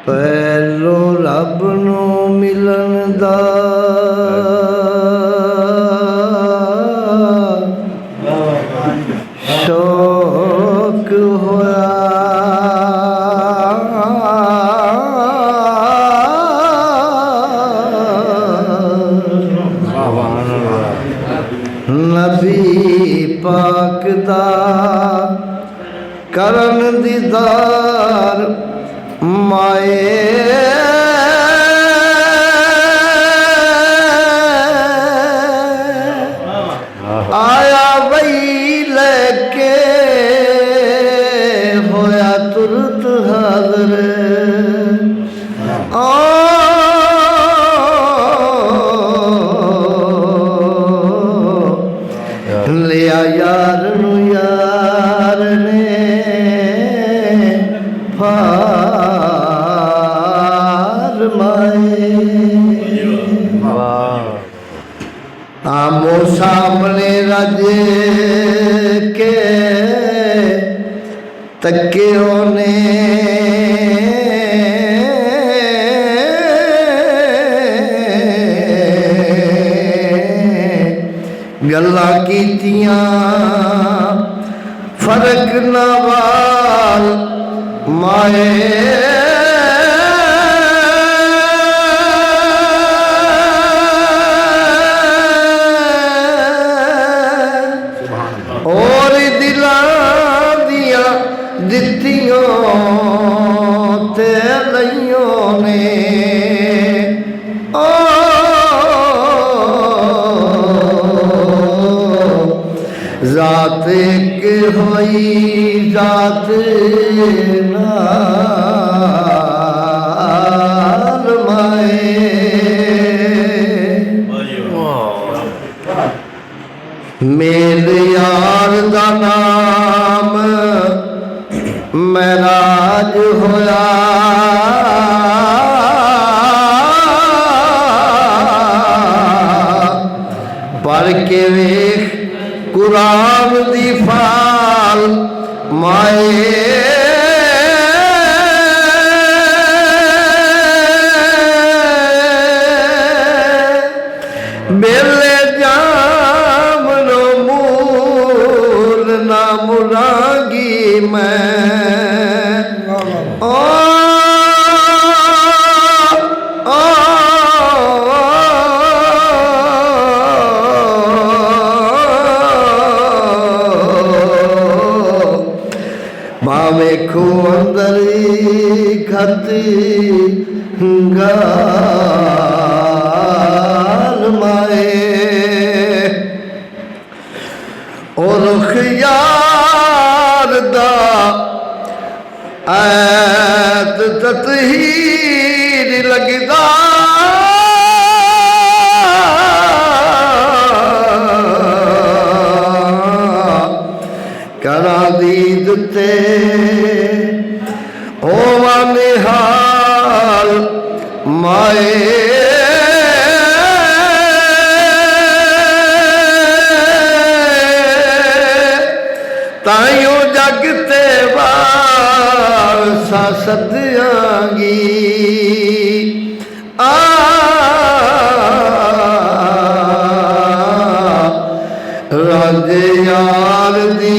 ਪਹਿਲੋਂ ਰੱਬ ਨੂੰ ਮਿਲਣ ਦਾ ਸ਼ੌਕ ਹੋਇਆ। ਨਬੀ ਪਾਕ ਦਾ ਕਰਨ ਦੀਦਾਰ ਮਾਏ ਆਇਆ ਬਈ ਲੈ ਕੇ ਹੋਇਆ ਤੁਰਤ ਹਾਜ਼ਰ। ਲਿਆ ਯਾਰ ਨੂੰ ਯਾਰ ਨੇ ਫਰਮਾਏ। ਆਮੋ ਸਾਹਮਣੇ ਰੱਜ ਕੇ ਤੱਕਿਓ ਨੇ ਗੱਲਾਂ ਕੀਤੀਆਂ ਫਰਕ ਨਾ ਵਾਲ ਮਾਏ। ਔਰ ਦਿਲਾਂ ਦੀਆਂ ਦਿੱਤੀਆਂ ਤੇ ਲਈਆਂ ਨੇ ਜ਼ਾਤ ਇੱਕ ਹੋਈ ਜ਼ਾਤ ਨਾਲ ਮਾਏ। ਮੇਲ ਯਾਰ ਦਾ ਨਾਮ ਮਹਿਰਾਜ ਹੋਇਆ। ਪੜ੍ਹ ਕੇ ਵੇਖ ਕੁਰਾਨ ਦੀ ਫਾਲ ਮਾਏ। ਬੇਲੇ ਜਾਮ ਨੂੰ ਮੂਲ ਨਾ ਮੁਰਾਂਗੀ ਮੈਂ। ਵੇਖੋ ਅੰਦਰ ਖਤ ਗਾਲ ਮਾਏ। ਔਰ ਖਿਆਰ ਦਾ ਐਤ ਤਤਹੀਰ ਲੱਗਦਾ ਕਰਾਂ ਦੀਦ ਤੇ ਹੋਵਾਂ ਨਿਹਾਲ ਮਾਏ। ਤਾਈਓ ਜਗ ਤੇ ਵਾਰਸਾ ਸਦਿਆਂਗੀ ਰਾਂਝੇ ਯਾਰ ਦੀ